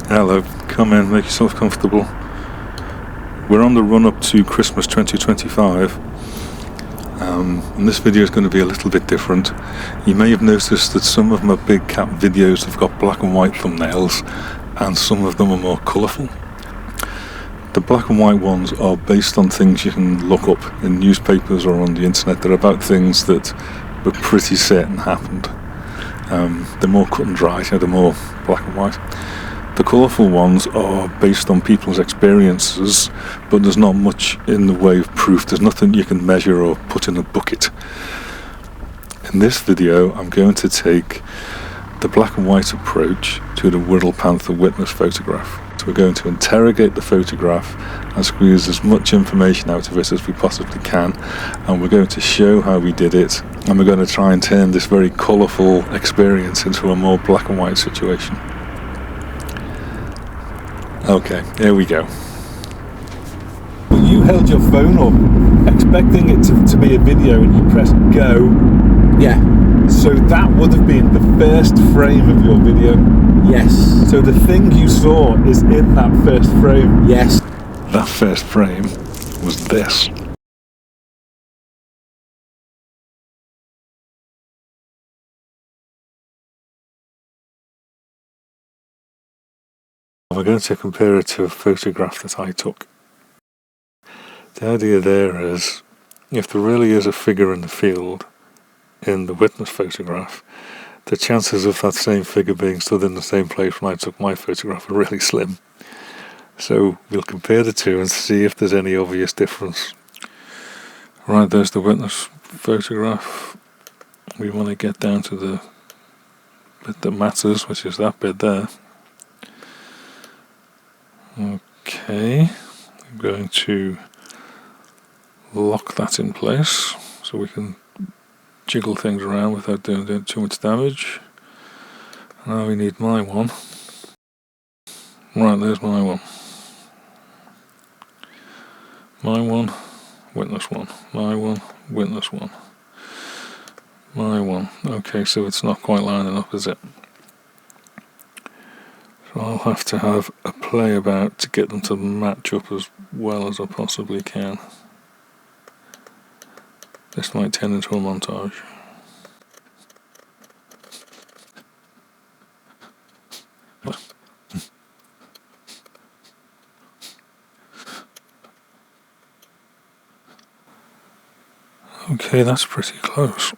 Hello, come in, make yourself comfortable. We're on the run up to Christmas 2025, and this video is going to be a little bit different. You may have noticed that some of my big cat videos have got black and white thumbnails, and some of them are more colourful. The black and white ones are based on things you can look up in newspapers or on the internet. They're about things that we're pretty certain happened. They're more cut and dry, so they're more black and white. The colourful ones are based on people's experiences, but there's not much in the way of proof. There's nothing you can measure or put in a bucket. In this video, I'm going to take the black and white approach to the Wirral Panther witness photograph. So we're going to interrogate the photograph and squeeze as much information out of it as we possibly can, and we're going to show how we did it, and we're going to try and turn this very colourful experience into a more black and white situation. Okay, here we go. You held your phone up, expecting it to be a video, and you pressed go. Yeah. So that would have been the first frame of your video. Yes. So the thing you saw is in that first frame. Yes. That first frame was this. We're going to compare it to a photograph that I took. The idea there is, if there really is a figure in the field in the witness photograph, the chances of that same figure being stood in the same place when I took my photograph are really slim. So we'll compare the two and see if there's any obvious difference. Right, there's the witness photograph. We want to get down to the bit that matters, which is that bit there. Okay, I'm going to lock that in place so we can jiggle things around without doing too much damage. Now we need my one. Right, there's my one. My one, witness one. My one, witness one. My one. Okay, so it's not quite lining up, is it? So I'll have to have a play about to get them to match up as well as I possibly can. This might turn into a montage. Okay, that's pretty close.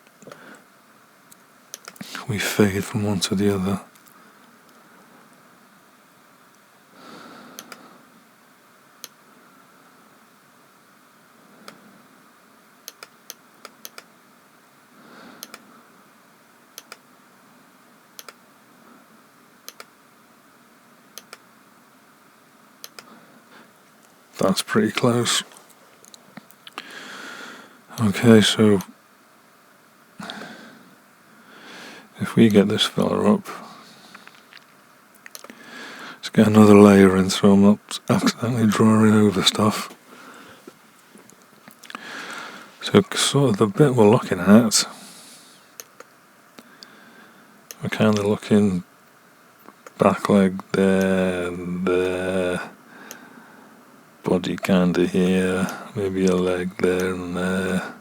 We fade from one to the other. That's pretty close. Okay, so if we get this fella up, let's get another layer in so I'm not accidentally drawing over stuff. So sort of the bit we're looking at, we're kind of looking back leg there and there, body kinda here, maybe a leg there and there,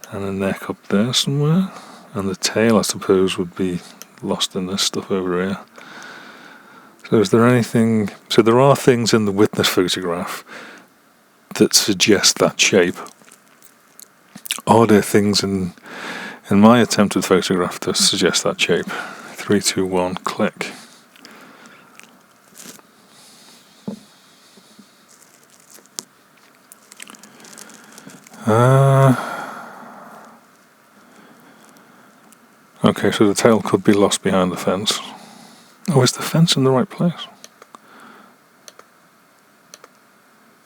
and a neck up there somewhere, and the tail I suppose would be lost in this stuff over here. So is there anything, so there are things in the witness photograph that suggest that shape. Are there things in my attempted photograph that suggest that shape? 3, 2, 1, click. Okay, so the tail could be lost behind the fence. Oh, is the fence in the right place?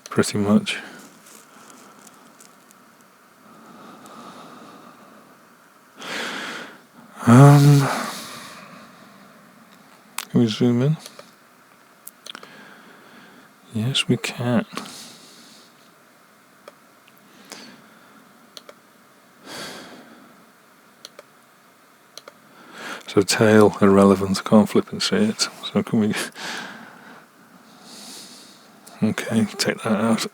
Pretty much. Can we zoom in? Yes, we can. So tail irrelevant, can't flip and see it. So can we Okay, take that out.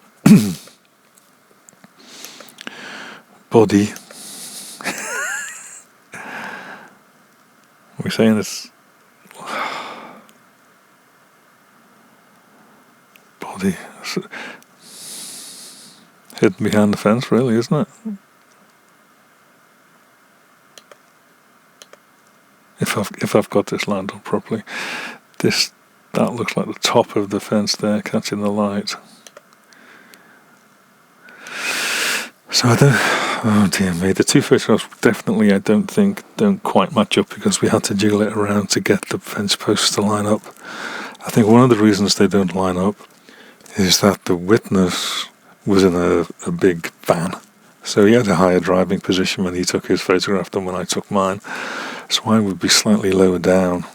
Body. We're saying it's body. It's hidden behind the fence, really, isn't it? If I've got this lined up properly, that looks like the top of the fence there, catching the light. So oh dear me, the two photographs definitely I don't quite match up because we had to jiggle it around to get the fence posts to line up. I think one of the reasons they don't line up is that the witness was in a big van. So he had a higher driving position when he took his photograph than when I took mine. So I would be slightly lower down,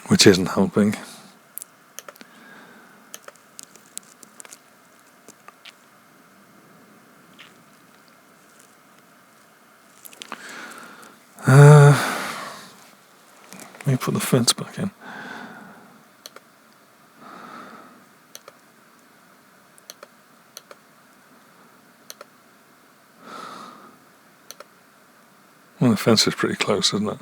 which isn't helping. Let me put the fence back in. Well, the fence is pretty close, isn't it?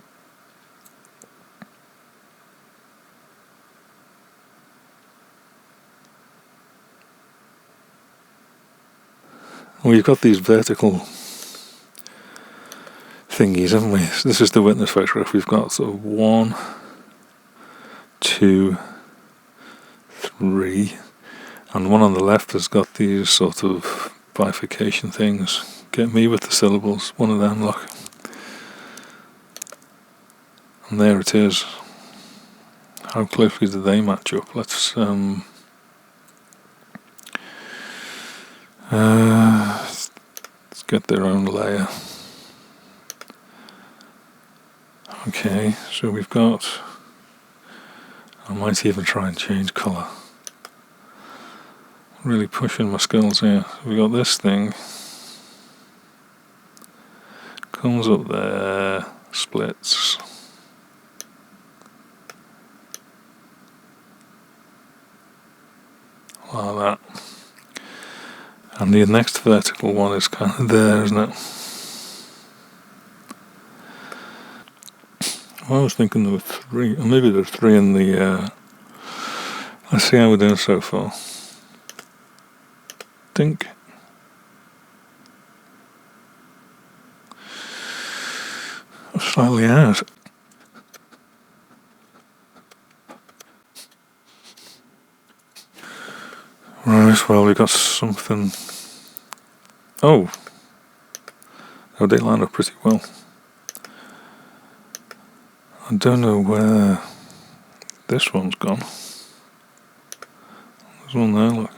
We've got these vertical thingies, haven't we? This is the witness photograph. We've got sort of 1, 2, 3, and one on the left has got these sort of bifurcation things. Get me with the syllables. One of them, look. And there it is. How closely do they match up? Let's get their own layer. Okay, so we've got, I might even try and change colour. Really pushing my skills here. We got this thing. Comes up there, splits. Like that. And the next vertical one is kind of there, isn't it? Well, I was thinking there were 3, or maybe there's 3 in the, let's see how we're doing so far. Think. Slightly out. Right, well, we got something. Oh, they line up pretty well. I don't know where this one's gone. There's one there, look.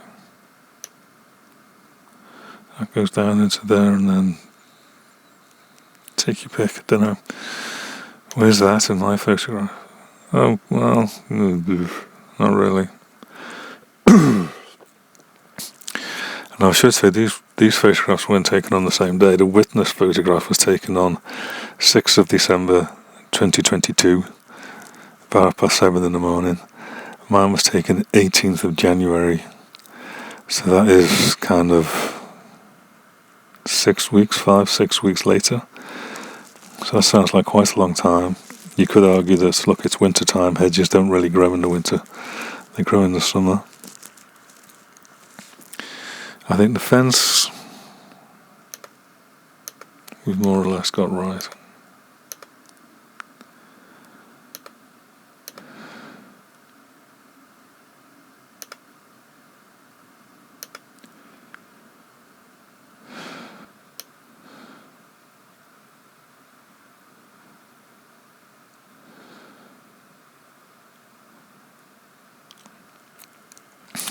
That goes down into there and then take your pick. I don't know. Where's that in my photograph? Oh, well, not really. And I should say these photographs weren't taken on the same day. The witness photograph was taken on 6th of December 2022, about 7:30 in the morning. Mine was taken 18th of January. So that is kind of 6 weeks, 6 weeks later. So that sounds like quite a long time. You could argue that, look, it's winter time, hedges don't really grow in the winter, they grow in the summer. I think the fence we've more or less got right.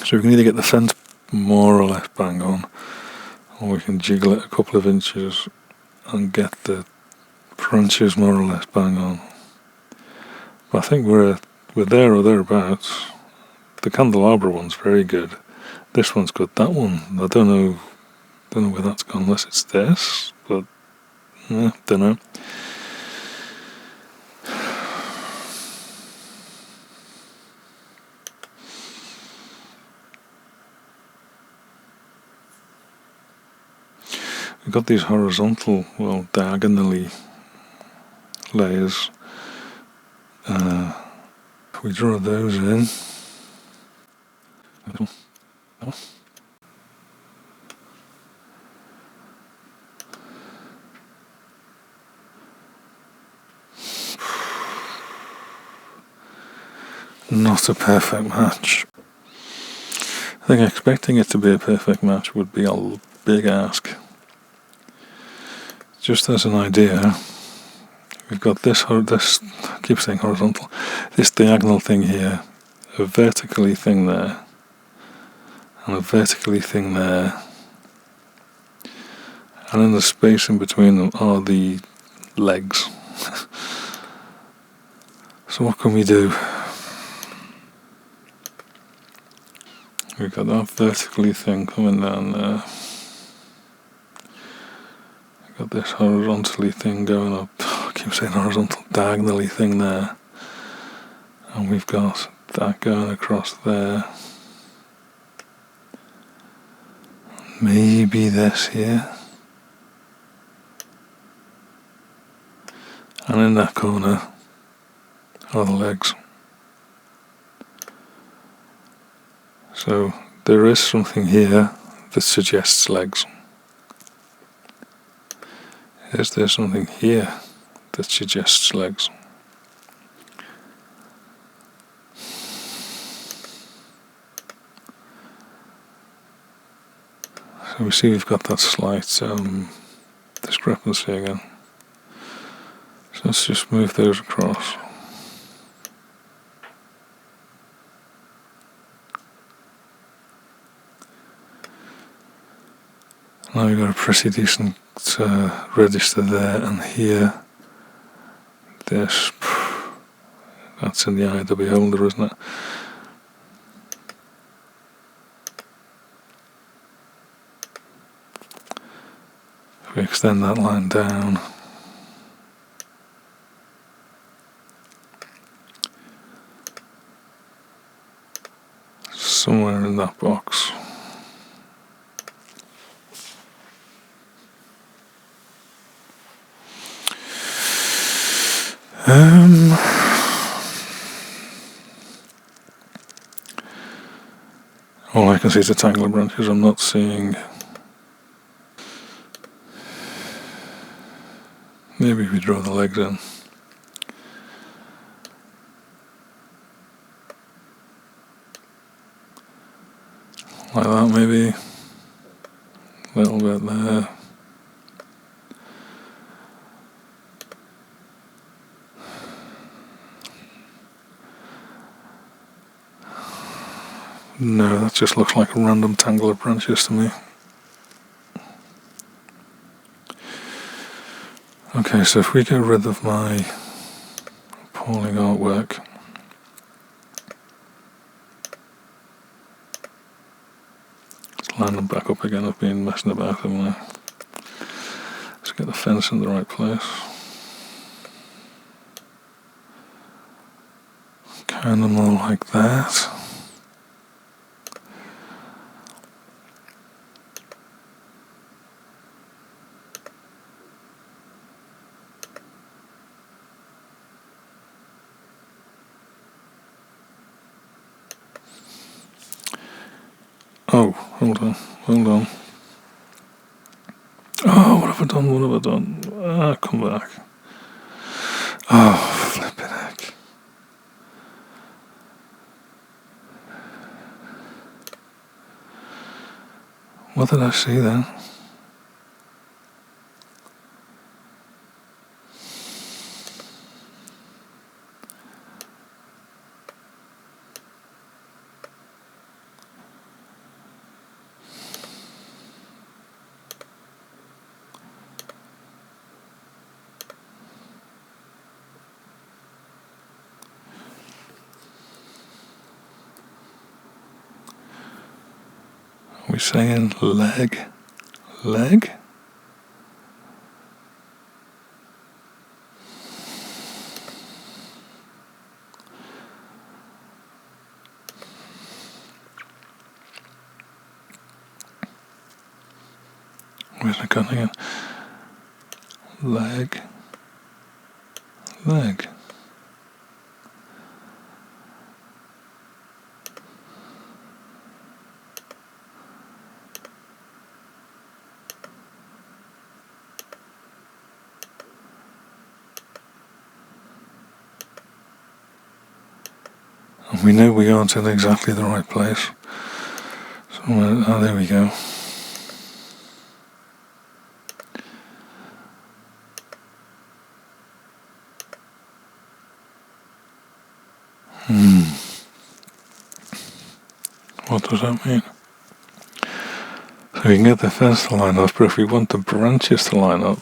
So we can either get the fence more or less bang on, or we can jiggle it a couple of inches and get the branches more or less bang on. But I think we're there or thereabouts. The candelabra one's very good. This one's good. That one, I don't know where that's gone, unless it's this, but don't know. we've got these horizontal, well, diagonally layers. If we draw those in, not a perfect match. I think expecting it to be a perfect match would be a big ask. Just as an idea, we've got this, I keep saying horizontal, this diagonal thing here, a vertically thing there, and a vertically thing there, and in the space in between them are the legs. So what can we do? We've got that vertically thing coming down there. We've got this horizontally thing going up. I keep saying horizontal, diagonally thing there. And we've got that going across there. Maybe this here. And in that corner are the legs. So there is something here that suggests legs. Is there something here that suggests legs? So we see we've got that slight discrepancy again. So let's just move those across. Now we've got a pretty decent register there and here. This, that's in the eye of the beholder, isn't it? If we extend that line down, somewhere in that box. All I can see is a tangle of branches. I'm not seeing. Maybe we draw the legs in. Like that, maybe. A little bit there. No, that just looks like a random tangle of branches to me. Okay, so if we get rid of my appalling artwork, let's line them back up again. I've been messing about, haven't I? Let's get the fence in the right place. Kind of more like that. Oh, hold on. Oh, what have I done? Ah, come back. Oh, flippin' heck. What did I see then? Are we saying leg? Leg? where's it gone again? Leg. And we know we aren't in exactly the right place. So, there we go. What does that mean? So we can get the fence to line up, but if we want the branches to line up,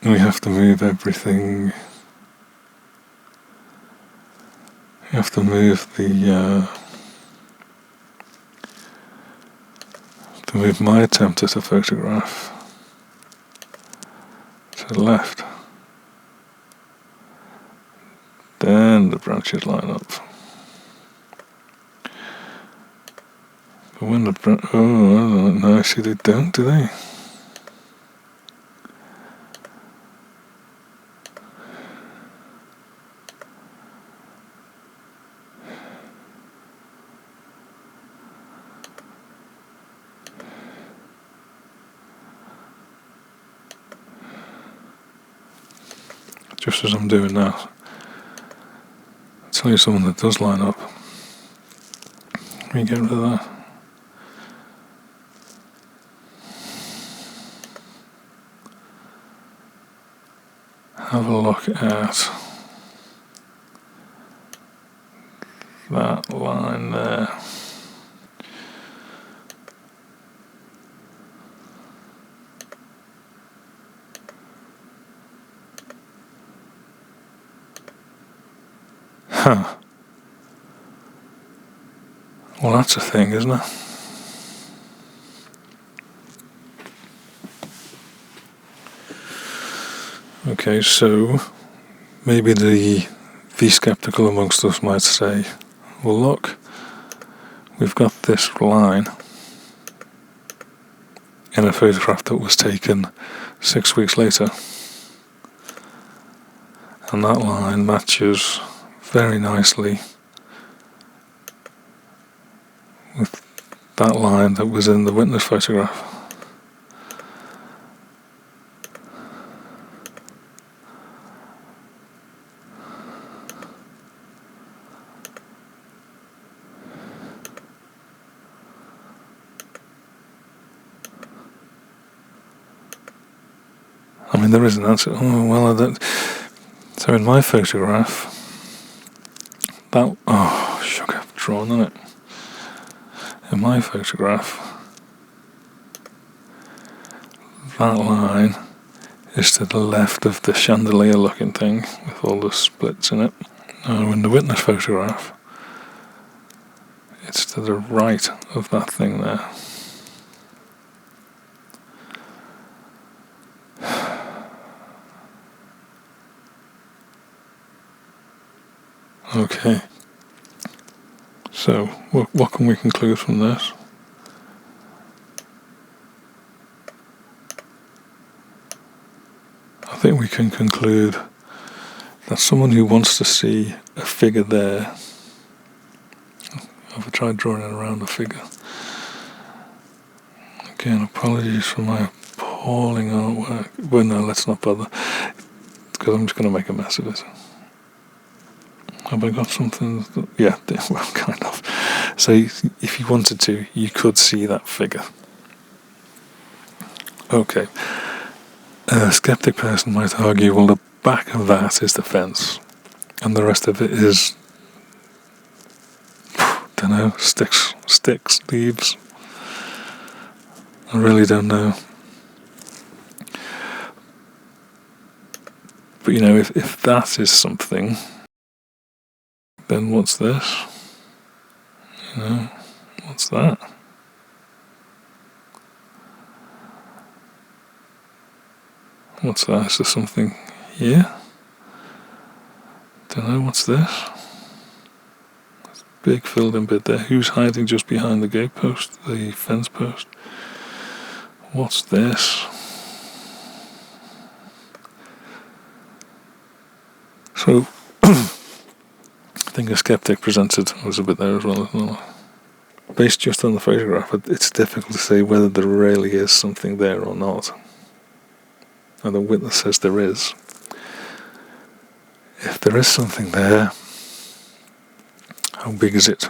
we have to move everything. You have to move my attempt at a photograph to the left. Then the branches line up. But when I don't know, actually they don't, do they? Just as I'm doing that, I'll tell you something that does line up. Let me get rid of that. Have a look at that line there. Huh. Well, that's a thing, isn't it? Okay, so maybe the skeptical amongst us might say, well, look, we've got this line in a photograph that was taken 6 weeks later, and that line matches very nicely with that line that was in the witness photograph. I mean, there is an answer. Oh, well, I don't. So in my photograph, sugar, I've drawn on it. In my photograph, that line is to the left of the chandelier looking thing with all the splits in it. Now in the witness photograph, it's to the right of that thing there. Okay, so what can we conclude from this? I think we can conclude that someone who wants to see a figure there, I've tried drawing it around a figure. Again, apologies for my appalling artwork. Well, no, let's not bother, because I'm just going to make a mess of it. Have I got something? Yeah, well, kind of. So if you wanted to, you could see that figure. Okay. A skeptic person might argue, well, the back of that is the fence, and the rest of it is, don't know, sticks, leaves. I really don't know. But you know, if that is something, then what's this? You know, what's that? What's that? Is there something here? Don't know, what's this? It's a big filled in bit there. Who's hiding just behind the gate post, the fence post? What's this? So, I think a skeptic presented was a bit there as well, isn't it? Based just on the photograph, it's difficult to say whether there really is something there or not. And the witness says there is. If there is something there, how big is it?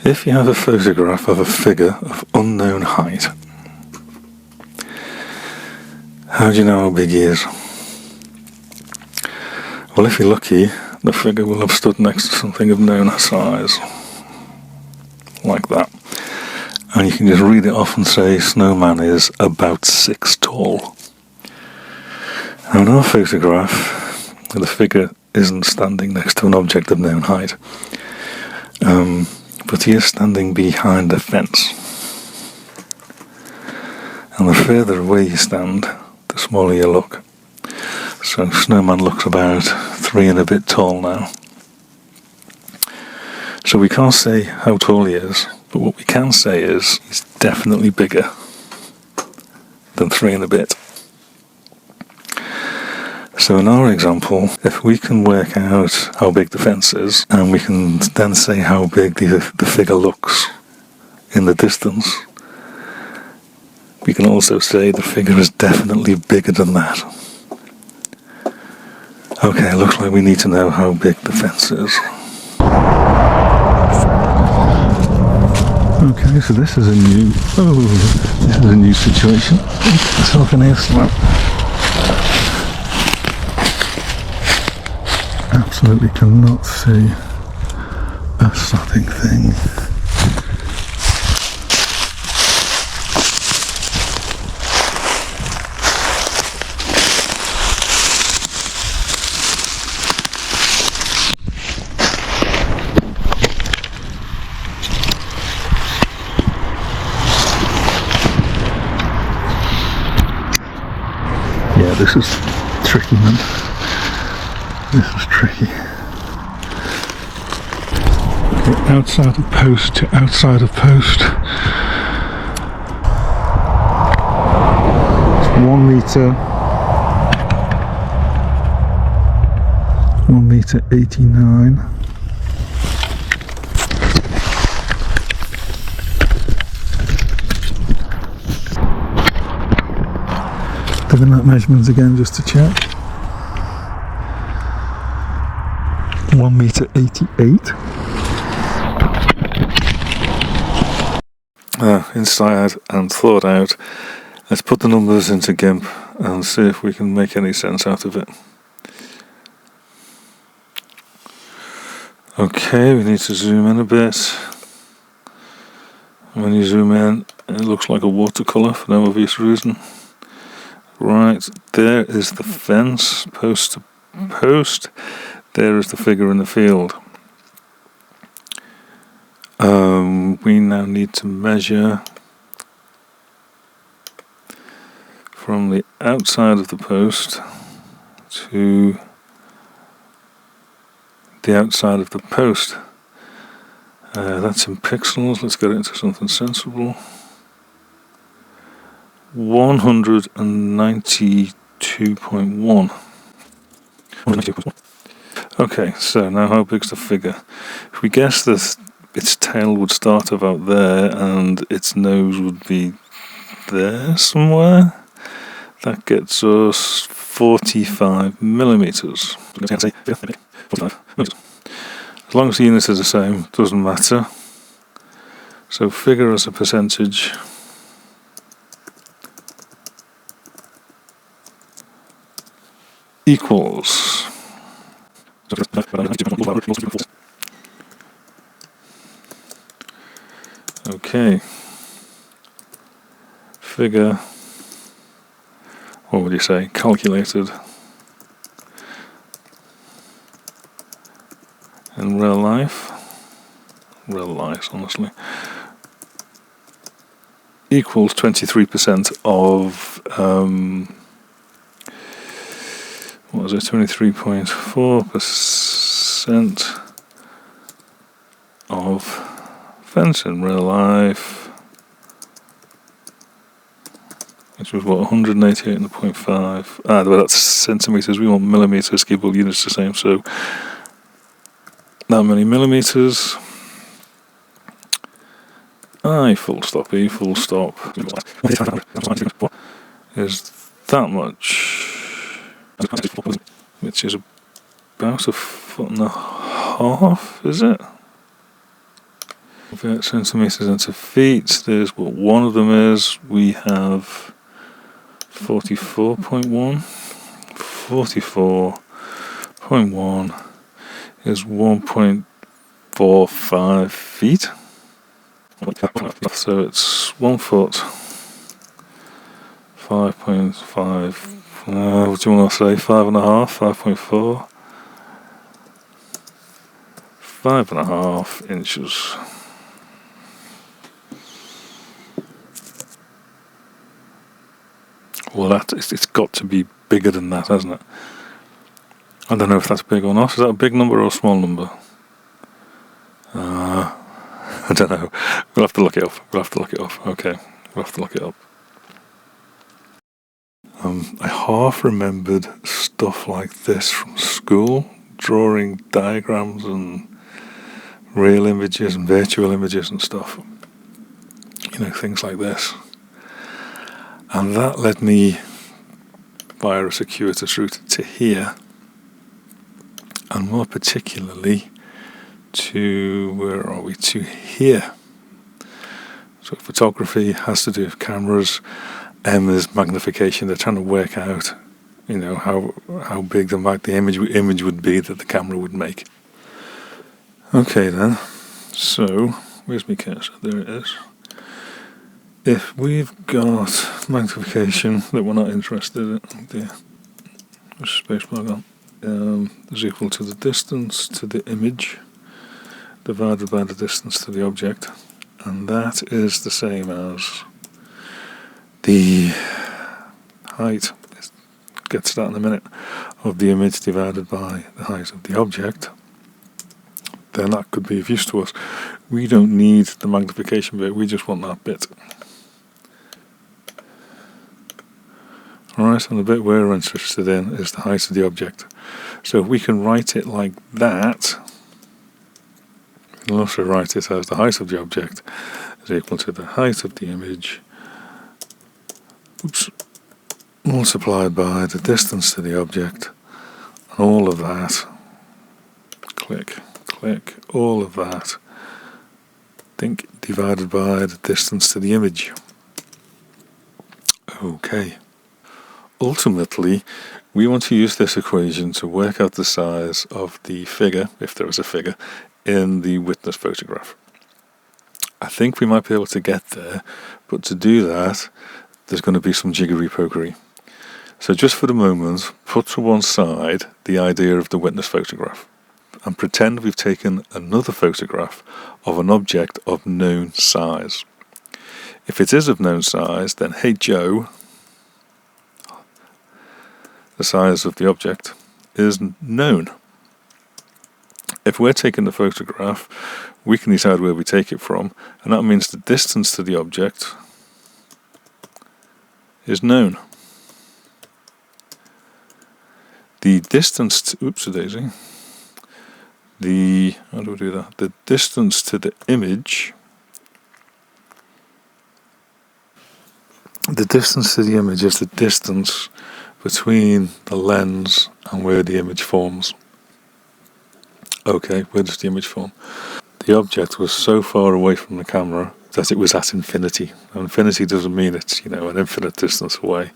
If you have a photograph of a figure of unknown height, how do you know how big he is? Well, if you're lucky, the figure will have stood next to something of known size, like that. And you can just read it off and say, Snowman is about 6 tall. Now in our photograph, the figure isn't standing next to an object of known height, but he is standing behind a fence. And the further away you stand, the smaller you look. So Snowman looks about 3 and a bit tall now. So we can't say how tall he is, but what we can say is he's definitely bigger than 3 and a bit. So in our example, if we can work out how big the fence is, and we can then say how big the figure looks in the distance, we can also say the figure is definitely bigger than that. Okay, it looks like we need to know how big the fence is. Okay, so this is a new situation. Myself an air slap. Absolutely cannot see a sodding thing. Yeah, this is tricky, man. This is tricky. Okay, outside of post to outside of post. It's 1 meter. 1 meter 89. Doing that measurements again just to check. 1 meter 88. Inside and thought out. Let's put the numbers into GIMP and see if we can make any sense out of it. Okay, we need to zoom in a bit. When you zoom in, it looks like a watercolour for no obvious reason. Right, there is the fence, post to post. There is the figure in the field. We now need to measure from the outside of the post to the outside of the post. That's in pixels. Let's get it into something sensible. 192.1. Okay, so now how big's the figure? If we guess that its tail would start about there and its nose would be there somewhere, that gets us 45 millimeters. As long as the units are the same, doesn't matter. So figure as a percentage equals okay, figure, what would you say, calculated in real life, honestly, equals 23% of what was it, 23.4% of fence in real life, which was what, 188.5. Well, that's centimetres. We want millimetres, keep all units the same, so that many millimetres. I full stop, E full stop is that much, which is about 1.5 feet, is it? Convert centimetres into feet. There's what one of them is. We have 44.1. 44.1 is 1.45 feet. So it's 1 foot, 5.5, what do you want to say, 5.5, 5.4, 5.5 inches. Well, it's got to be bigger than that, hasn't it? I don't know if that's big or not. Is that a big number or a small number? I don't know. We'll have to look it up. Okay, we'll have to look it up. I half remembered stuff like this from school, drawing diagrams and real images and virtual images and stuff. Things like this. And that led me via a circuitous route to here, and more particularly to here. So photography has to do with cameras. M is magnification. They're trying to work out, how big the image would be that the camera would make. Okay then. So where's my cursor? There it is. If we've got magnification that we're not interested in, spacebar on, is equal to the distance to the image divided by the distance to the object, and that is the same as the height, get to that in a minute, of the image divided by the height of the object. Then that could be of use to us. We don't need the magnification bit, we just want that bit. Alright, and the bit we're interested in is the height of the object. So if we can write it like that, we can also write it as the height of the object is equal to the height of the image, multiplied by the distance to the object, and all of that, click, all of that, divided by the distance to the image. Okay. Ultimately, we want to use this equation to work out the size of the figure, if there is a figure, in the witness photograph. I think we might be able to get there, but to do that, there's going to be some jiggery-pokery. So just for the moment, put to one side the idea of the witness photograph, and pretend we've taken another photograph of an object of known size. If it is of known size, then hey Joe, the size of the object is known. If we're taking the photograph, we can decide where we take it from, and that means the distance to the object is known. The distance to, oopsie-daisy, how do we do that? The distance to the image, is the distance between the lens and where the image forms. Okay, where does the image form? The object was so far away from the camera that it was at infinity. Infinity doesn't mean it's, an infinite distance away.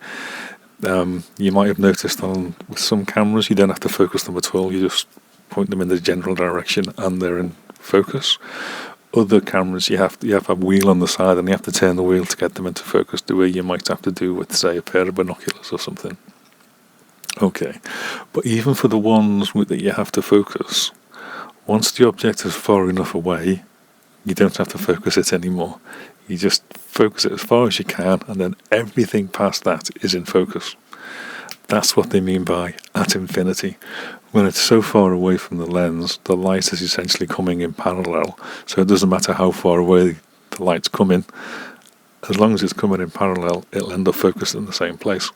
You might have noticed with some cameras, you don't have to focus them at all. You just point them in the general direction and they're in focus. Other cameras, you have to have a wheel on the side and you have to turn the wheel to get them into focus, the way you might have to do with, say, a pair of binoculars or something. Okay, but even for the ones that you have to focus, once the object is far enough away, you don't have to focus it anymore. You just focus it as far as you can, and then everything past that is in focus. That's what they mean by at infinity. When it's so far away from the lens, the light is essentially coming in parallel. So it doesn't matter how far away the light's coming. As long as it's coming in parallel, it'll end up focused in the same place.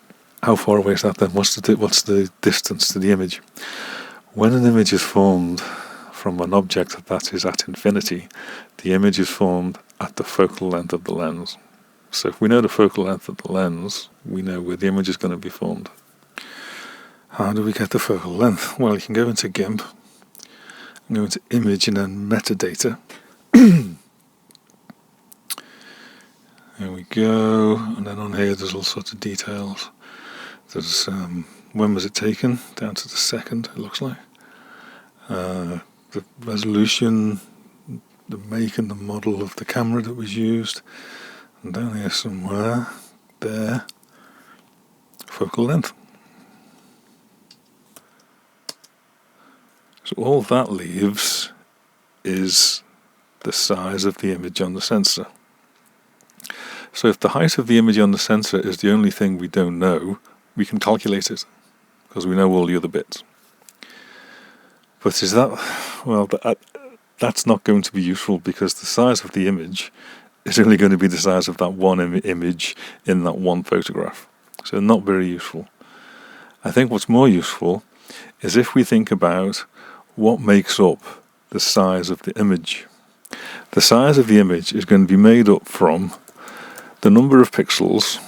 How far away is that then? What's the distance to the image? When an image is formed from an object that is at infinity, the image is formed at the focal length of the lens. So if we know the focal length of the lens, we know where the image is going to be formed. How do we get the focal length? Well, you can go into GIMP, and go into image and then metadata. There we go, and then on here there's all sorts of details. There's when was it taken, down to the second, it looks like. The resolution, the make and the model of the camera that was used, and down here somewhere, there, focal length. So all that leaves is the size of the image on the sensor. So if the height of the image on the sensor is the only thing we don't know, we can calculate it, because we know all the other bits. But is that, well, that's not going to be useful, because the size of the image is only going to be the size of that one image in that one photograph. So not very useful. I think what's more useful is if we think about what makes up the size of the image. The size of the image is going to be made up from the number of pixels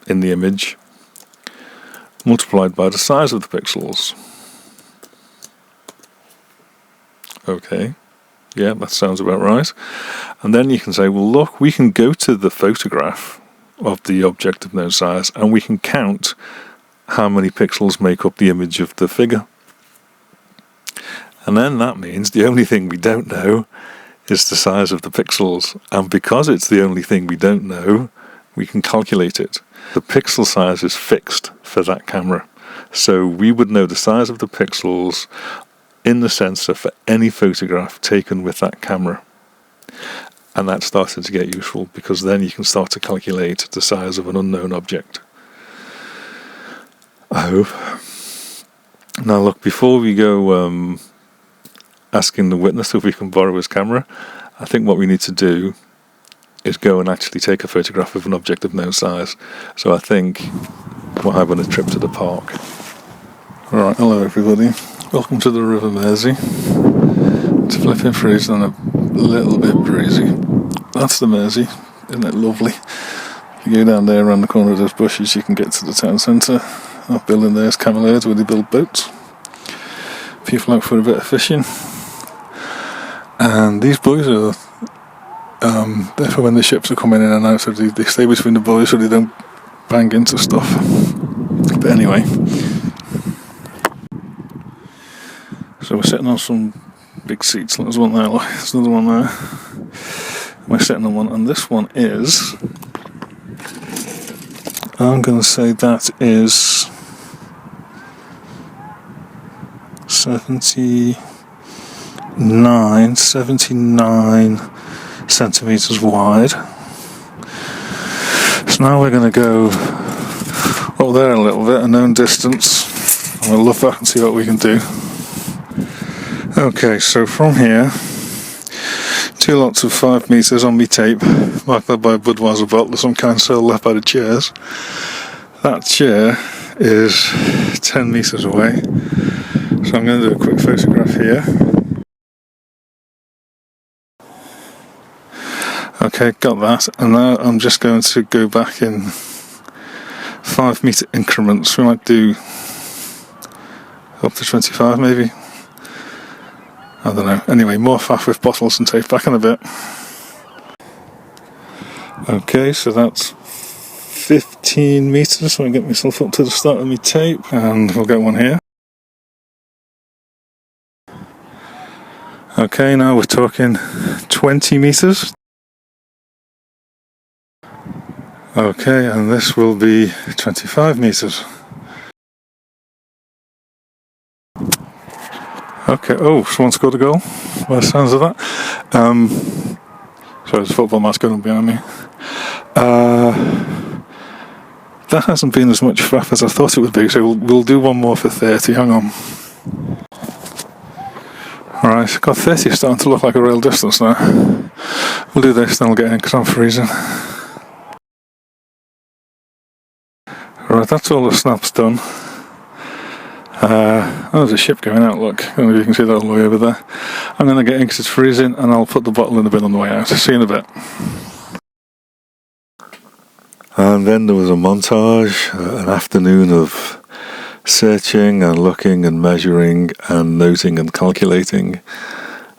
in the image multiplied by the size of the pixels. Okay, yeah, that sounds about right. And then you can say, well, look, we can go to the photograph of the object of known size and we can count how many pixels make up the image of the figure. And then that means the only thing we don't know is the size of the pixels. And because it's the only thing we don't know, we can calculate it. The pixel size is fixed for that camera. So we would know the size of the pixels in the sensor for any photograph taken with that camera. And that started to get useful, because then you can start to calculate the size of an unknown object. I hope. Now look, before we go asking the witness if we can borrow his camera, I think what we need to do is go and actually take a photograph of an object of no size. So I think we're having a trip to the park. Alright, hello everybody. Welcome to the River Mersey. It's flipping freezing and a little bit breezy. That's the Mersey, isn't it lovely? If you go down there around the corner of those bushes, you can get to the town centre. That building there is Cameleers, where they build boats. People out for a bit of fishing. And these boys are there for when the ships are coming in and out, so they stay between the boys so they don't bang into stuff. But anyway, so we're sitting on some big seats. There's one there, there's another one there. We're sitting on one, and this one is, I'm going to say that is 79 centimetres wide. So now we're going to go up there a little bit, a known distance, and we'll look back and see what we can do. Okay, so from here, 2 lots of 5 metres on me tape, marked up by a Budweiser bottle of some kind, sold left by the chairs. That chair is 10 metres away, so I'm going to do a quick photograph here. Okay, got that, and now I'm just going to go back in 5 metre increments. We might do up to 25 maybe. I don't know. Anyway, more faff with bottles and tape. Back in a bit. Okay, so that's 15 metres. So I get myself up to the start of my tape, and we'll get one here. Okay, now we're talking 20 metres. Okay, and this will be 25 metres. Okay, oh, someone scored a goal by the sounds of that. Sorry, there's a football match going on behind me. That hasn't been as much faff as I thought it would be, so we'll do one more for 30. Hang on. Alright, got 30 starting to look like a real distance now. We'll do this, then I'll get in because I'm freezing. Alright, that's all the snaps done. There's a ship going out, look. I don't know if you can see that all the way over there. I'm going to get in because it's freezing, and I'll put the bottle in the bin on the way out. See you in a bit. And then there was a montage, an afternoon of searching and looking and measuring and noting and calculating.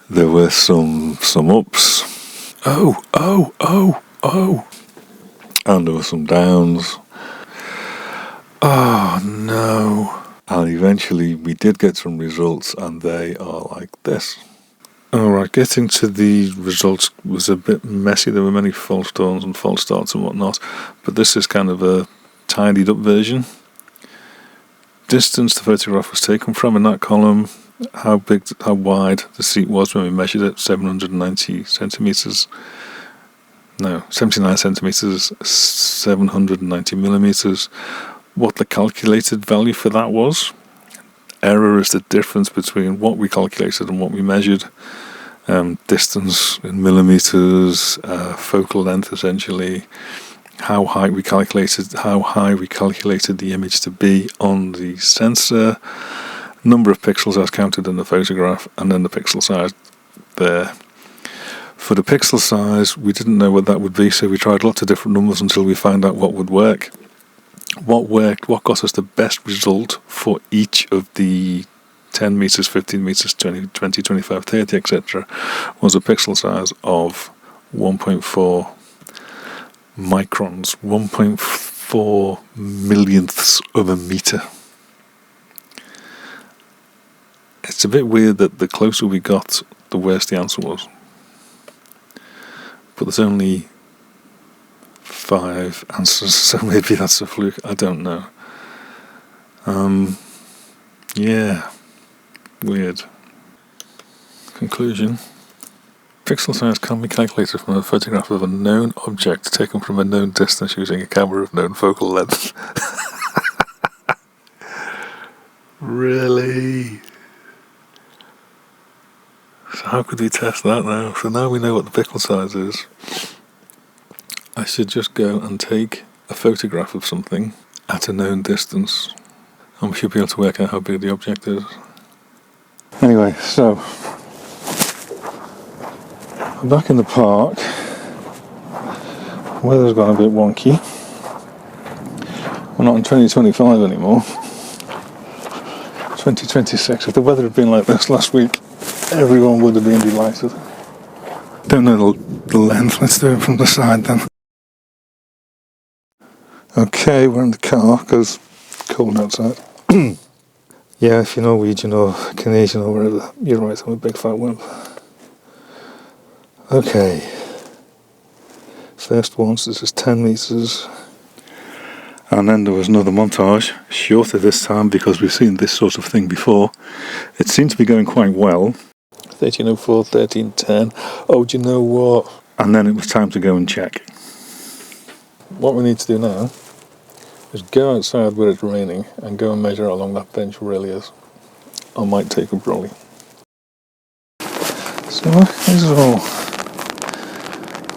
There were some ups. Oh. And there were some downs. Oh no. And eventually we did get some results, and they are like this. Alright, getting to the results was a bit messy. There were many false dawns and false starts and whatnot, but this is kind of a tidied up version. Distance the photograph was taken from in that column, how wide the seat was when we measured it, 79 centimetres, 790 millimetres. What the calculated value for that was. Error is the difference between what we calculated and what we measured. Distance in millimetres, focal length essentially, how high we calculated the image to be on the sensor, number of pixels as counted in the photograph, and then the pixel size there. For the pixel size, we didn't know what that would be, so we tried lots of different numbers until we found out what would work. What worked, what got us the best result for each of the 10 meters, 15 meters, 20, 25, 30, etc., was a pixel size of 1.4 microns, 1.4 millionths of a meter. It's a bit weird that the closer we got, the worse the answer was. But there's only 5 answers, so maybe that's a fluke, I don't know. Yeah, weird. Conclusion. Pixel size can be calculated from a photograph of a known object taken from a known distance using a camera of known focal length. Really? So how could we test that now? So now we know what the pixel size is. I should just go and take a photograph of something at a known distance, and we should be able to work out how big the object is. Anyway, so I'm back in the park. Weather's gone a bit wonky. We're not in 2025 anymore. 2026. If the weather had been like this last week, everyone would have been delighted. Don't know the length. Let's do it from the side then. Okay, we're in the car because it's cold outside. Yeah, if you're Norwegian or Canadian or wherever, you're right, I'm a big fat wimp. Okay. First once, this is 10 metres. And then there was another montage, shorter this time because we've seen this sort of thing before. It seemed to be going quite well. 13:04, 13:10. Oh, do you know what? And then it was time to go and check. What we need to do now is go outside where it's raining and go and measure how long that bench really is. I might take a brolly. So these are all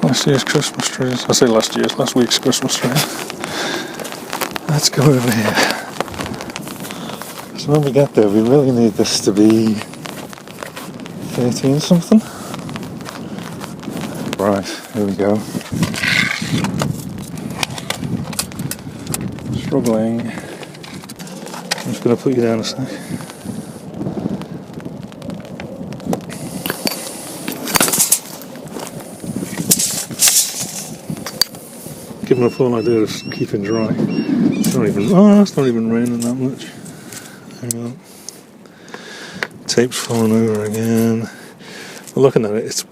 last year's Christmas trees. I say last week's Christmas trees. Let's go over here. So when we get there, we really need this to be 13 something. Right, here we go. Struggling. I'm just going to put you down a sec. Give them a full idea of keeping dry. It's not even raining that much. Hang on. Tape's falling over again. Well, looking at it, it's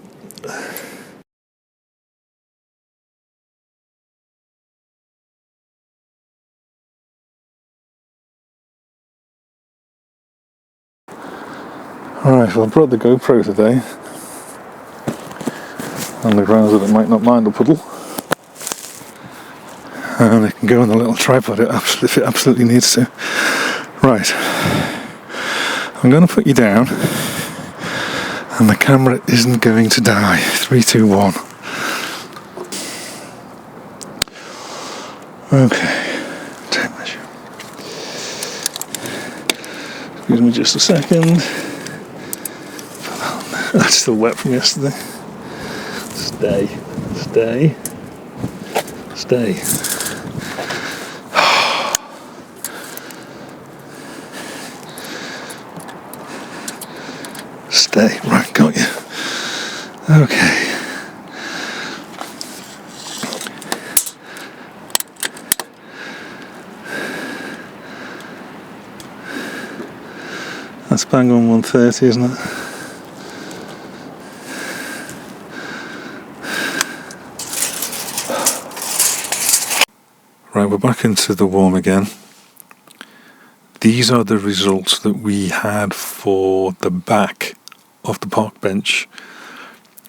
alright, well I brought the GoPro today on the grounds that it might not mind a puddle. and it can go on the little tripod if it absolutely needs to. Right, I'm going to put you down, and the camera isn't going to die. 3, 2, 1. Okay, tape measure. Excuse me just a second. That's still wet from yesterday. Stay. Stay. Right, got you. Okay. That's bang on 130, isn't it? Right, we're back into the warm again. These are the results that we had for the back of the park bench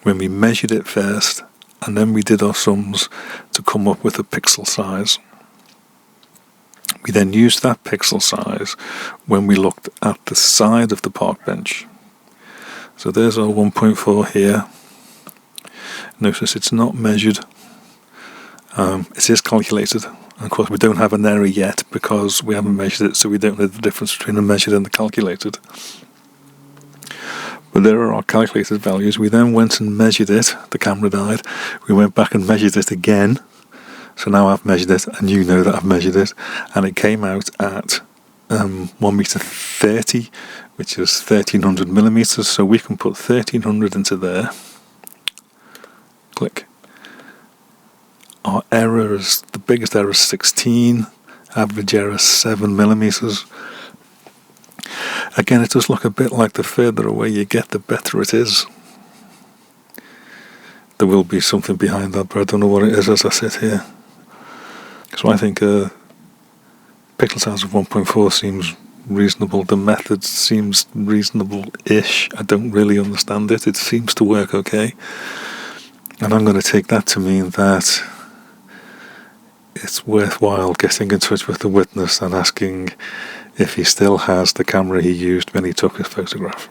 when we measured it first, and then we did our sums to come up with a pixel size. We then used that pixel size when we looked at the side of the park bench. So there's our 1.4 here. Notice it's not measured. It is calculated. And of course we don't have an error yet because we haven't measured it, so we don't know the difference between the measured and the calculated. But there are our calculated values. We then went and measured it. The camera died. We went back and measured it again. So now I've measured it, and you know that I've measured it, and it came out at 1 meter 30, which is 1300 millimeters. So we can put 1300 into there. Click. Our error is, the biggest error is 16, average error 7 millimeters. Again, it does look a bit like the further away you get, the better it is. There will be something behind that, but I don't know what it is as I sit here. So I think a pixel size of 1.4 seems reasonable. The method seems reasonable-ish. I don't really understand it. It seems to work okay. And I'm going to take that to mean that it's worthwhile getting in touch with the witness and asking if he still has the camera he used when he took his photograph.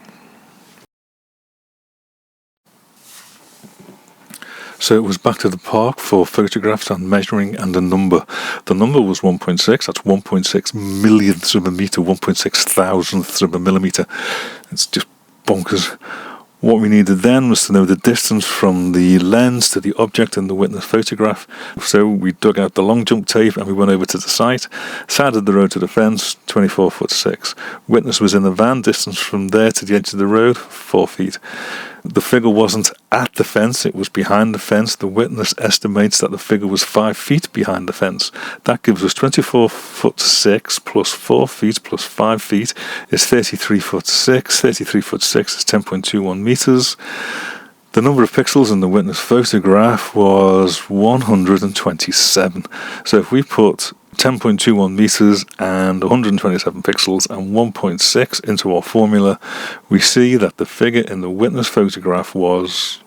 So it was back to the park for photographs and measuring and a number. The number was 1.6, that's 1.6 millionths of a meter, 1.6 thousandths of a millimeter. It's just bonkers. What we needed then was to know the distance from the lens to the object in the witness photograph. So we dug out the long jump tape and we went over to the site, side of the road to the fence, 24'6". Witness was in the van, distance from there to the edge of the road, 4 feet. The figure wasn't at the fence, it was behind the fence. The witness estimates that the figure was 5 feet behind the fence. That gives us 24'6" plus 4 feet plus 5 feet is 33'6". 33'6" is 10.21 meters. The number of pixels in the witness photograph was 127. So if we put 10.21 meters and 127 pixels and 1.6 into our formula, we see that the figure in the witness photograph was...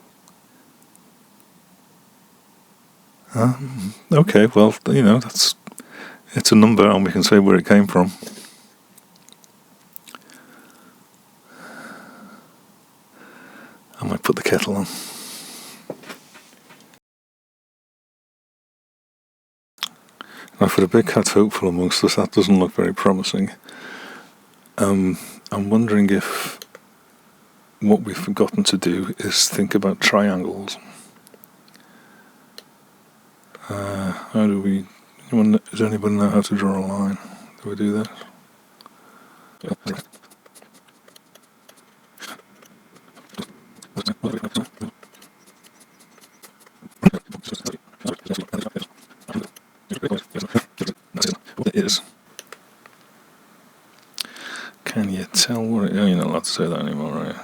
okay, well, you know, it's a number and we can say where it came from. I might put the kettle on. Now, for the big cat hopeful amongst us, that doesn't look very promising. I'm wondering if what we've forgotten to do is think about triangles. How do we... does anybody know how to draw a line? Do we do that? What it is. Can you tell what it is? Oh, you're not allowed to say that anymore, right?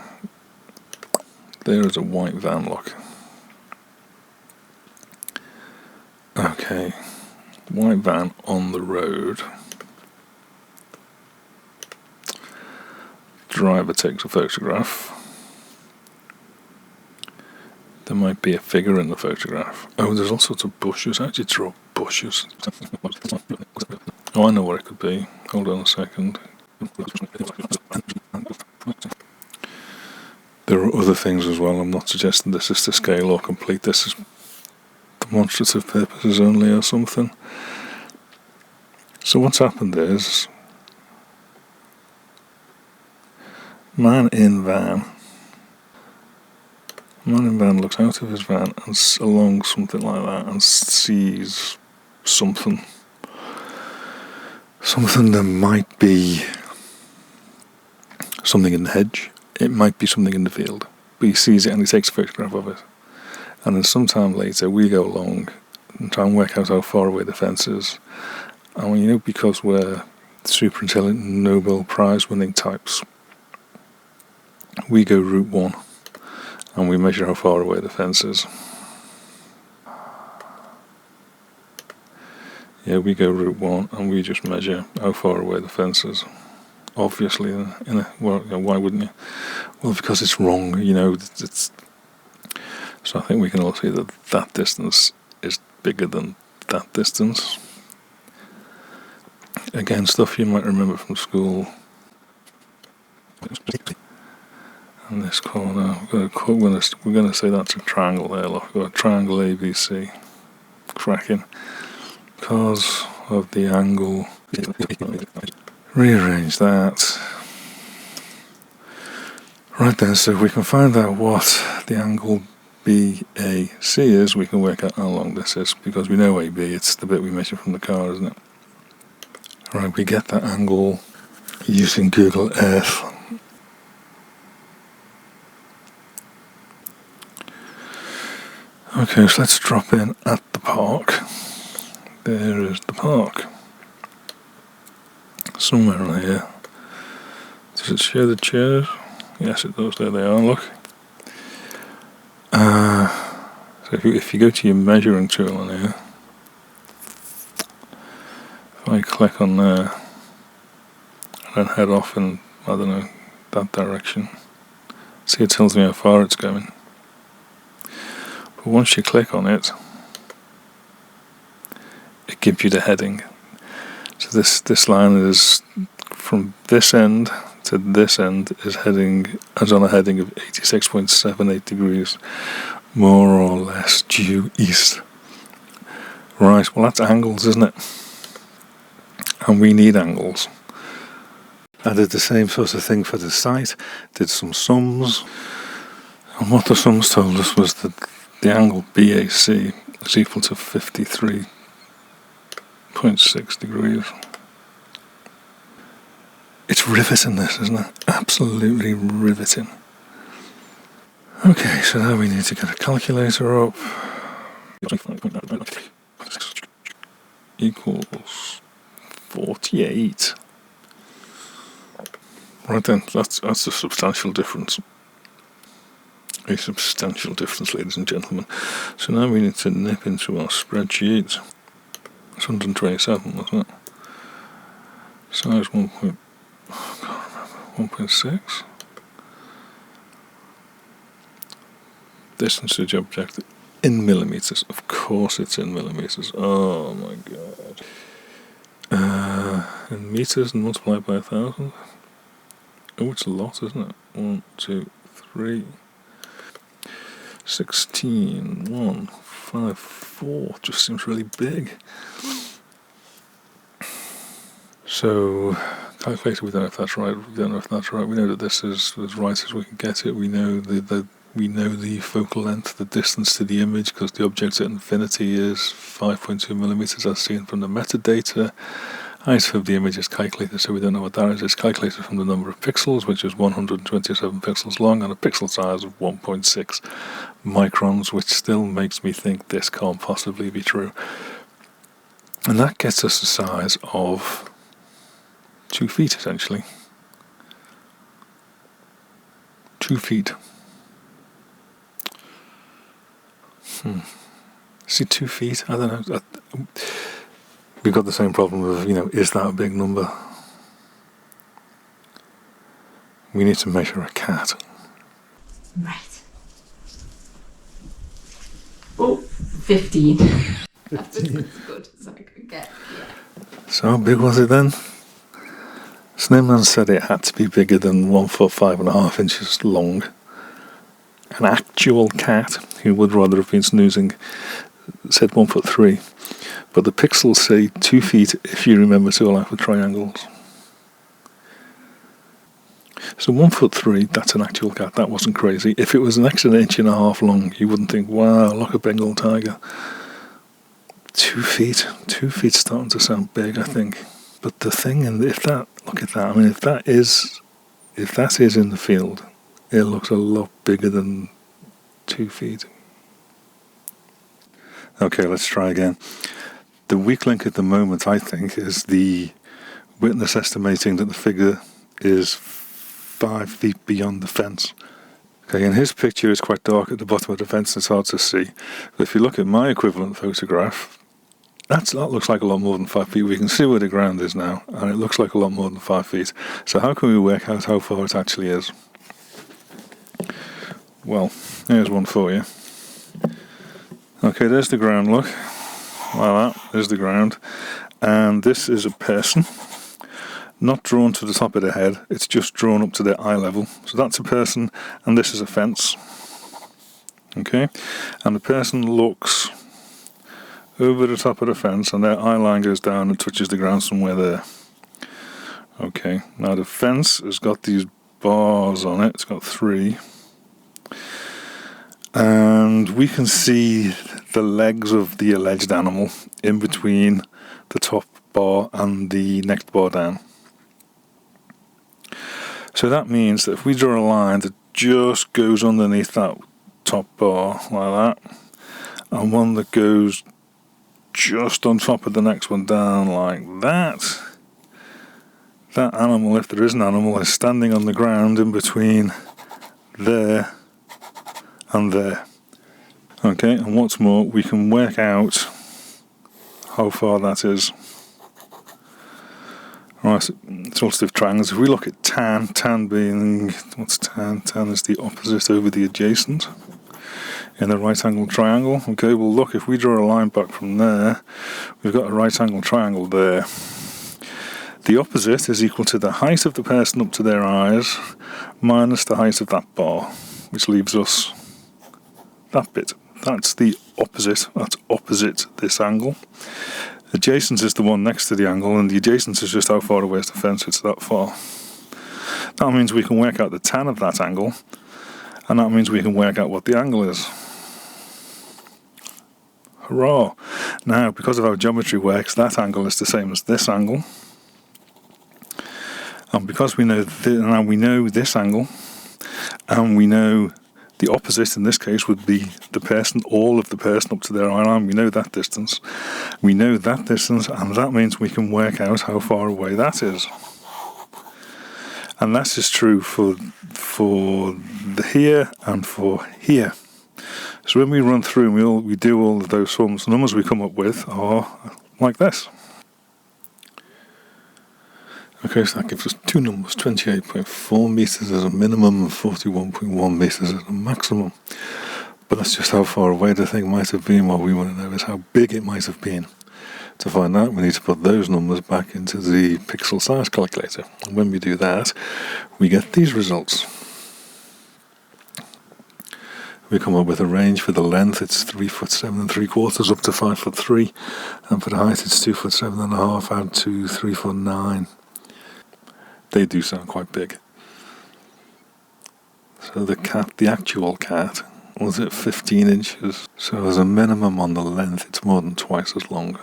There is a white van lock. Okay. White van on the road. Driver takes a photograph. There might be a figure in the photograph. Oh, there's all sorts of bushes. How do you draw bushes. Oh, I know what it could be. Hold on a second. There are other things as well. I'm not suggesting this is to scale or complete. This is demonstrative purposes only or something. So what's happened is, man in van looks out of his van and along something like that and sees something that might be something in the hedge, it might be something in the field, but he sees it and he takes a photograph of it. And then sometime later we go along and try and work out how far away the fence is. And because we're super intelligent Nobel Prize winning types, we go route 1 and we measure how far away the fence is. Yeah, we go route 1 and we just measure how far away the fence is. Obviously, why wouldn't you? Well, because it's wrong, it's. So I think we can all see that distance is bigger than that distance. Again, stuff you might remember from school. And this corner, we're going to say that's a triangle there. Look, we've got a triangle ABC, cracking, because of the angle. Rearrange that. Right then, so if we can find out what the angle BAC is, we can work out how long this is, because we know AB, it's the bit we measure from the car, isn't it? Right, we get that angle using Google Earth. Okay, so let's drop in at the park. There is the park. Somewhere on here. Does it show the chairs? Yes, it does. There they are, look. So if you go to your measuring tool on here, if I click on there, and then head off in, that direction, see, it tells me how far it's going. But once you click on it, it gives you the heading. So this line is from this end to this end is on a heading of 86.78 degrees, more or less due east. Right, well that's angles, isn't it? And we need angles. I did the same sort of thing for the site, did some sums, and what the sums told us was that the angle BAC is equal to 53.6 degrees. It's riveting, this, isn't it? Absolutely riveting. Okay, so now we need to get a calculator up. Equals 48. Right then, that's a substantial difference. A substantial difference, ladies and gentlemen. So now we need to nip into our spreadsheet. It's 127, wasn't it? Size 1.6. Distance to the object in millimeters. Of course it's in millimeters. Oh my god. In meters and multiplied by 1,000. Oh, it's a lot, isn't it? 1, 2, 3. 16, 1, 5, 4. Just seems really big. So, calculator, we don't know if that's right. We know that this is as right as we can get it. We know the focal length, the distance to the image, because the object at infinity is 5.2 millimeters, as seen from the metadata. Height of the image is calculated, so we don't know what that is. It's calculated from the number of pixels, which is 127 pixels long, and a pixel size of 1.6 microns, which still makes me think this can't possibly be true. And that gets us a size of 2 feet, essentially. 2 feet. See, 2 feet? I don't know. We've got the same problem of, is that a big number? We need to measure a cat. Right. Oh, 15. That's as good as I could get. Yeah. So how big was it then? Snowman said it had to be bigger than 1 foot 5.5 inches long. An actual cat, who would rather have been snoozing, said 1 foot 3. But the pixels say 2 feet if you remember to allow for triangles. So 1 foot 3, that's an actual cat. That wasn't crazy. If it was an extra 1.5 inches long, you wouldn't think, wow, look at Bengal tiger. 2 feet. 2 feet starting to sound big, I think. But the thing, and if that, look at that. I mean, if that is in the field, it looks a lot bigger than 2 feet. Okay, let's try again. The weak link at the moment, I think, is the witness estimating that the figure is 5 feet beyond the fence. Okay, and his picture is quite dark at the bottom of the fence, it's hard to see. But if you look at my equivalent photograph, that looks like a lot more than 5 feet. We can see where the ground is now, and it looks like a lot more than 5 feet. So how can we work out how far it actually is? Well, here's one for you. Okay, there's the ground, look. Like that, there's the ground. And this is a person, not drawn to the top of their head, it's just drawn up to their eye level. So that's a person, and this is a fence. Okay, and the person looks over the top of the fence, and their eye line goes down and touches the ground somewhere there. Okay, now the fence has got these bars on it, it's got 3. And we can see the legs of the alleged animal in between the top bar and the next bar down. So that means that if we draw a line that just goes underneath that top bar like that, and one that goes just on top of the next one down like that, that animal, if there is an animal, is standing on the ground in between there and there. Okay, and what's more, we can work out how far that is. Right, it's also triangles. If we look at tan being, what's tan? Tan is the opposite over the adjacent in a right angle triangle. Okay, well look, if we draw a line back from there, we've got a right angle triangle there. The opposite is equal to the height of the person up to their eyes minus the height of that bar, which leaves us that bit. That's the opposite. That's opposite this angle. Adjacent is the one next to the angle, and the adjacent is just how far away is the fence. It's that far. That means we can work out the tan of that angle, and that means we can work out what the angle is. Hurrah! Now, because of how geometry works, that angle is the same as this angle. And because we know now we know this angle, and we know the opposite in this case would be the person, all of the person up to their eye line. We know that distance. We know that distance, and that means we can work out how far away that is. And that is true for the here and for here. So when we run through and we do all of those sums, the numbers we come up with are like this. Okay, so that gives us two numbers, 28.4 metres as a minimum and 41.1 metres as a maximum. But that's just how far away the thing might have been. What we want to know is how big it might have been. To find that, we need to put those numbers back into the pixel size calculator. And when we do that, we get these results. We come up with a range for the length. It's 3'7" 3/4" up to 5'3", and for the height it's 2'7" 1/2" out to 3'9". They do sound quite big. So the actual cat, was it 15 inches? So as a minimum on the length, it's more than twice as long.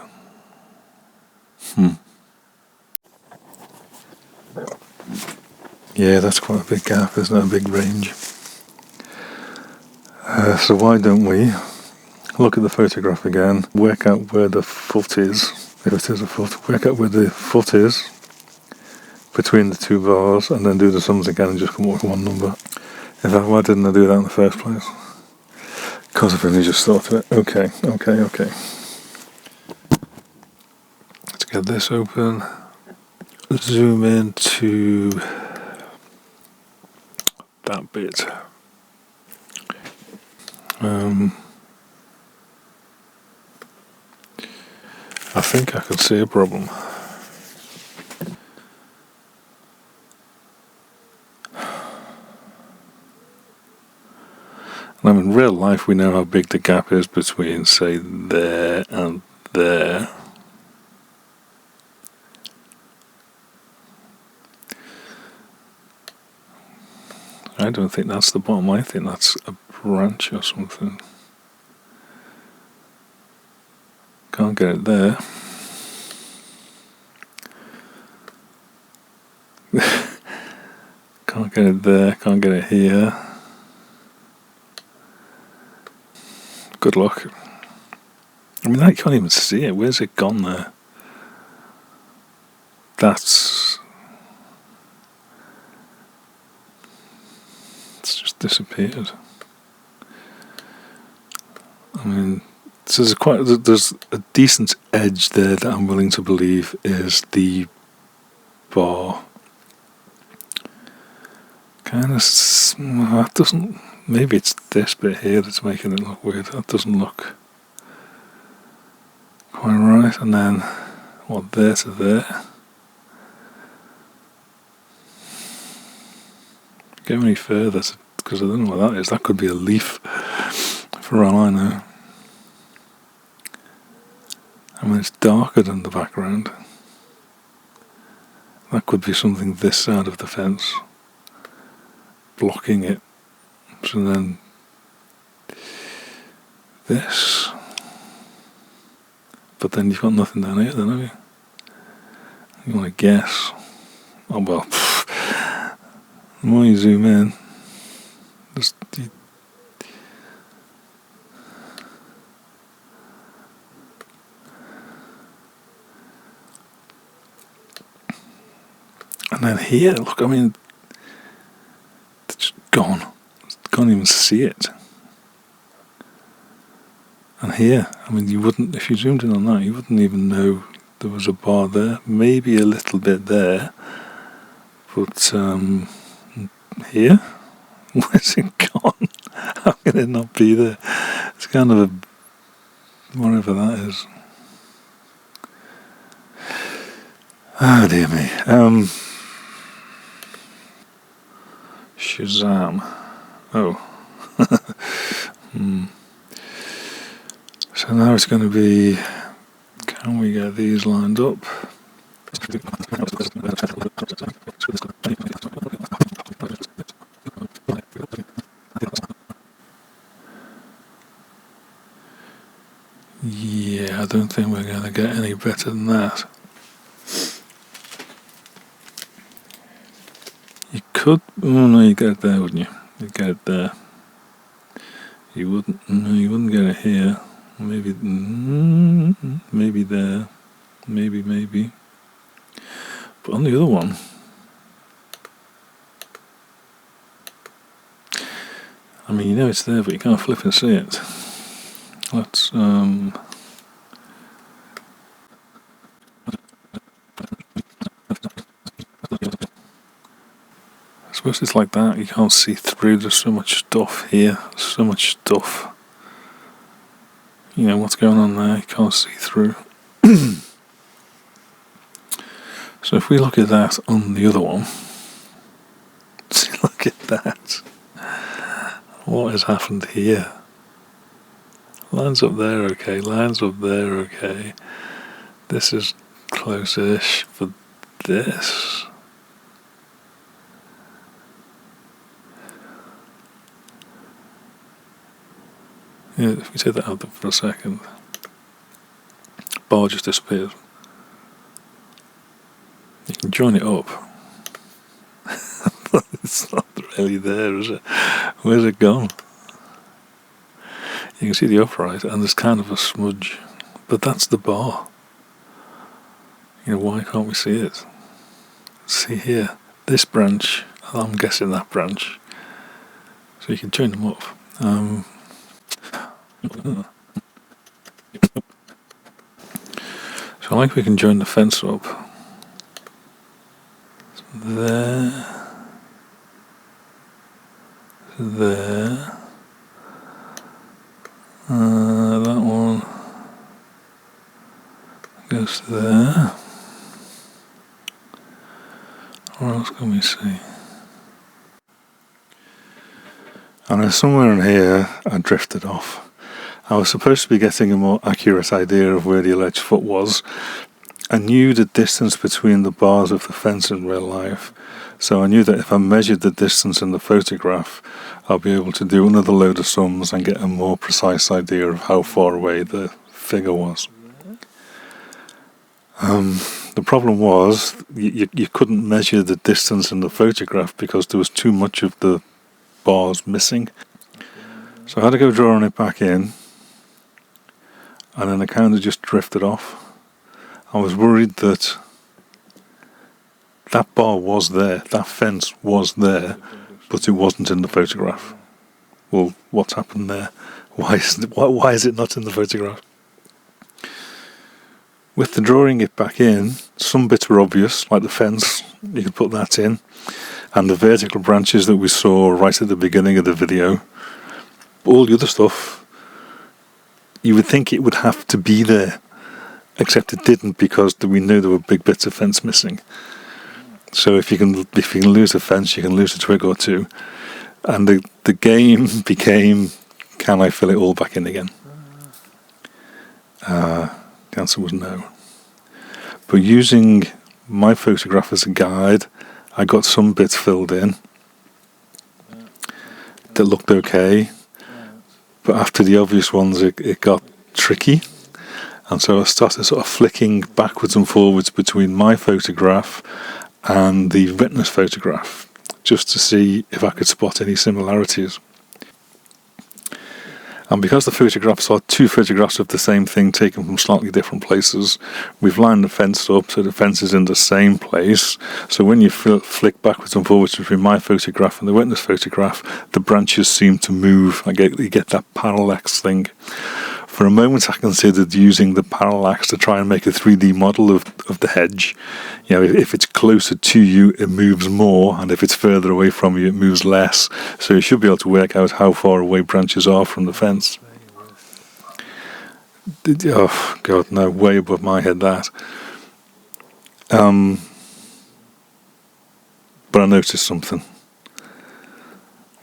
Yeah, that's quite a big gap, isn't it? A big range. So why don't we look at the photograph again, work out where the foot is, if it is a foot, work out where the foot is between the two bars, and then do the sums again and just come up with one number. In fact, why didn't I do that in the first place? Because I've only just thought of it. Okay. Let's get this open. Zoom in to that bit. I think I can see a problem. And in real life, we know how big the gap is between, say, there and there. I don't think that's the bottom. I think that's a branch or something. Can't get it there. Can't get it there. Can't get it here. Good luck. I mean, I can't even see it. Where's it gone there? It's just disappeared. I mean, so there's a decent edge there that I'm willing to believe is the bar. Kind of, that doesn't. Maybe it's this bit here that's making it look weird. That doesn't look quite right. And then, what, there to there? Go any further, because I don't know what that is. That could be a leaf, for all I know. I mean, it's darker than the background. That could be something this side of the fence, blocking it. So then, this. But then you've got nothing down here, then, have you? You want to guess? Oh, well, the more you zoom in, and then here, look, I mean, it's just gone. Can't even see it. And here, I mean, you wouldn't, if you zoomed in on that, you wouldn't even know there was a bar there. Maybe a little bit there. But here, where's it gone? How can it not be there? It's kind of a, whatever that is. Oh dear me. Shazam. Oh. So now it's going to be, can we get these lined up? Yeah, I don't think we're going to get any better than that. You could, oh no, you'd get it there, wouldn't you? You'd get it there. You wouldn't, no, you wouldn't get it here. Maybe there. Maybe. But on the other one, I mean, you know it's there, but you can't flip and see it. Let's, I suppose it's like that, you can't see through, there's so much stuff here, so much stuff. You know, what's going on there, you can't see through. So if we look at that on the other one, see, look at that. What has happened here? Lines up there, okay, lines up there, okay. This is close-ish, but this... Yeah, if we take that out for a second, bar just disappeared. You can join it up. But it's not really there, is it? Where's it gone? You can see the upright, and there's kind of a smudge. But that's the bar. You know, why can't we see it? See here, this branch, I'm guessing that branch. So you can join them up. So I like we can join the fence up. There. That one. close to there. What else can we see? And somewhere in here I drifted off. I was supposed to be getting a more accurate idea of where the alleged foot was. I knew the distance between the bars of the fence in real life, so I knew that if I measured the distance in the photograph, I'll be able to do another load of sums and get a more precise idea of how far away the figure was. The problem was you couldn't measure the distance in the photograph because there was too much of the bars missing. So I had to go drawing it back in, and then I kind of just drifted off. I was worried that that bar was there, that fence was there, but it wasn't in the photograph. Well, what's happened there? Why is it not in the photograph? With the drawing it back in, some bits were obvious, like the fence, you could put that in, and the vertical branches that we saw right at the beginning of the video. All the other stuff, you would think it would have to be there, except it didn't, because we knew there were big bits of fence missing. So if you can lose a fence, you can lose a twig or two. And the game became, can I fill it all back in again? The answer was no. But using my photograph as a guide, I got some bits filled in that looked okay. But after the obvious ones, it got tricky. And so I started sort of flicking backwards and forwards between my photograph and the witness photograph, just to see if I could spot any similarities. And because the photographs are two photographs of the same thing taken from slightly different places, we've lined the fence up so the fence is in the same place. So when you flick backwards and forwards between my photograph and the witness photograph, the branches seem to move. You get that parallax thing. For a moment I considered using the parallax to try and make a 3D model of the hedge. You know, if it's closer to you, it moves more, and if it's further away from you, it moves less. So you should be able to work out how far away branches are from the fence. Oh God, no, way above my head that. But I noticed something.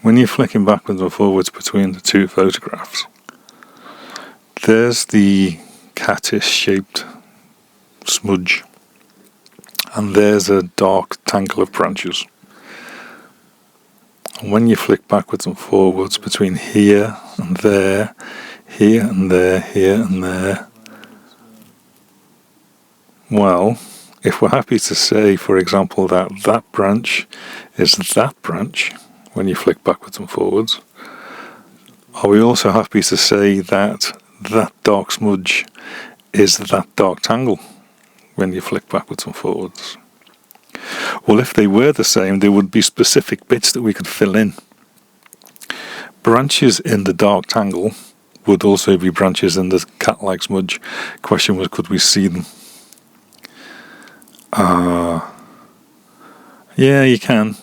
When you're flicking backwards and forwards between the two photographs, there's the cattish-shaped smudge, and there's a dark tangle of branches. And when you flick backwards and forwards between here and there, here and there, here and there, well, if we're happy to say, for example, that that branch is that branch, when you flick backwards and forwards, are we also happy to say that that dark smudge is that dark tangle when you flick backwards and forwards? Well, if they were the same, there would be specific bits that we could fill in. Branches in the dark tangle would also be branches in the cat-like smudge. Question was, could we see them? Yeah, you can.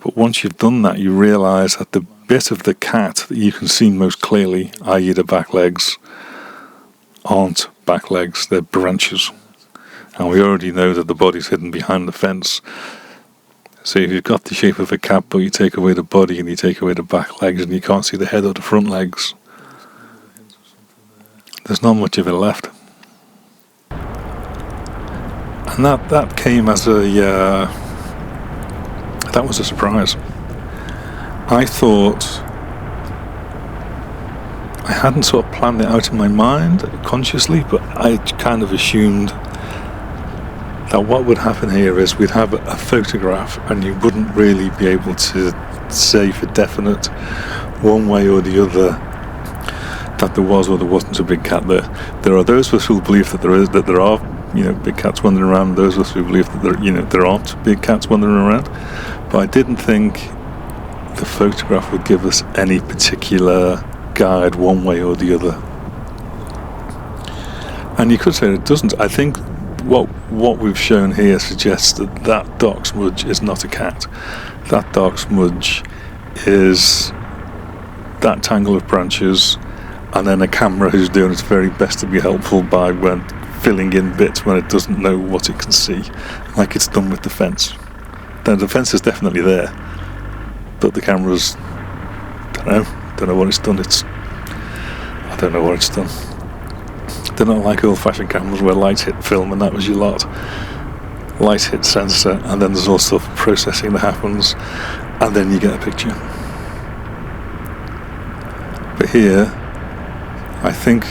But once you've done that, you realise that the bit of the cat that you can see most clearly, i.e. the back legs, aren't back legs, they're branches. And we already know that the body's hidden behind the fence. So if you've got the shape of a cat, but you take away the body and you take away the back legs and you can't see the head or the front legs, there's not much of it left. And that came as that was a surprise. I thought, I hadn't sort of planned it out in my mind consciously, but I kind of assumed that what would happen here is we'd have a photograph and you wouldn't really be able to say for definite one way or the other that there was or there wasn't a big cat there. There are those of us who believe that there are big cats wandering around, and those of us who believe that there aren't big cats wandering around. But I didn't think the photograph would give us any particular guide one way or the other. And you could say it doesn't. I think what we've shown here suggests that dark smudge is not a cat. That dark smudge is that tangle of branches, and then a camera who's doing its very best to be helpful by filling in bits when it doesn't know what it can see, like it's done with the fence. Now, the fence is definitely there, but the camera's, don't know what it's done. I don't know what it's done. They're not like old-fashioned cameras where light hit film and that was your lot. Light hit sensor, and then there's all stuff processing that happens, and then you get a picture. But here, I think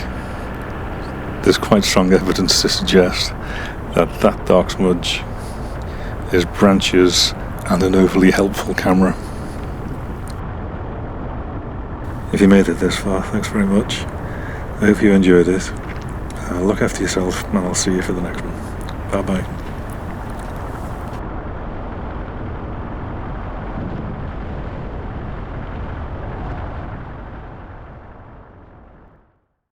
there's quite strong evidence to suggest that dark smudge is branches and an overly helpful camera. If you made it this far, thanks very much. I hope you enjoyed it. Look after yourself, and I'll see you for the next one. Bye bye.